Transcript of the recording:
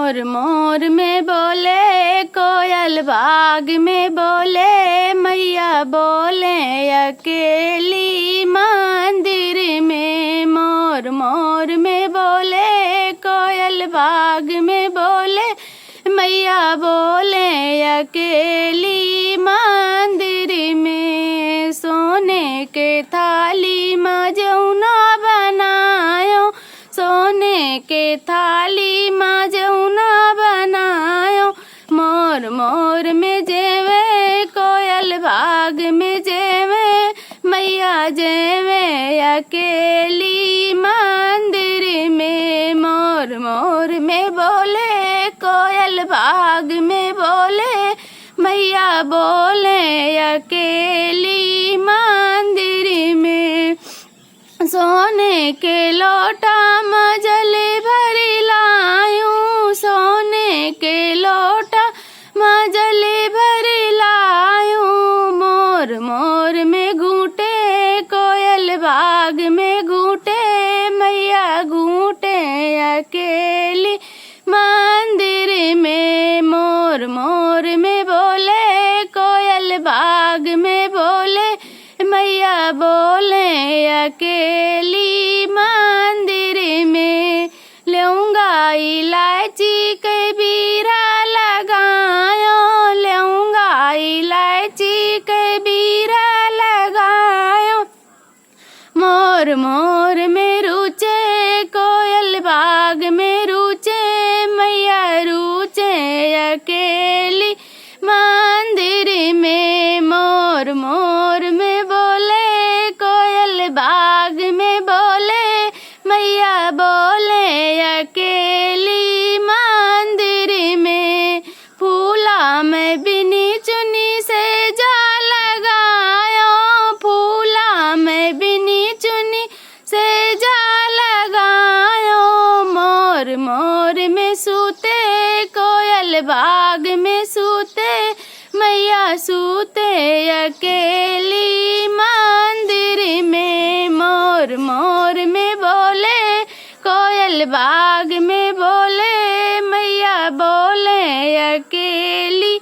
मोर मोर में बोले कोयल बाग में बोले मैया बोले अकेली मंदिर में। मोर मोर में बोले कोयल बाग में बोले मैया बोले अकेली मंदिर में। सोने के थाली में जौना बनायो सोने के थाली में जौना बनायो। मोर मोर में जेवे कोयल बाग में जेवे मैया जेवे अकेली मंदिर में। मोर मोर में बोले कोयल बाग में बोले मैया बोले अकेली मंदिर में। सोने के लोटा में जल भरी लायूं सोने के लोटा में जल भरी लायूं। मोर मोर में घूटे कोयल बाग में घूटे मैया घूटे अकेली मंदिर में। मोर मोर में बोले कोयल बाग में बोले मैया बोले अकेली मंदिर में। लूंगा इलायची के बीरा लगायो लूंगा इलायची के बीरा लगायो। मोर मोर में रुचे कोयल बाग में रुचे मैया रुचे अकेली मंदिर में। मोर मोर में बोले कोयल बाग में बोले मैया बोले अकेली मंदिर में। फूला में बिनी चुनी से जा लगायो फूला में बिनी चुनी से जा लगायो। मोर मोर में सूते कोयल बाग में सूते मैया सूते अकेली मंदिर में। मोर मोर में बोले कोयल बाग में बोले मैया बोले अकेली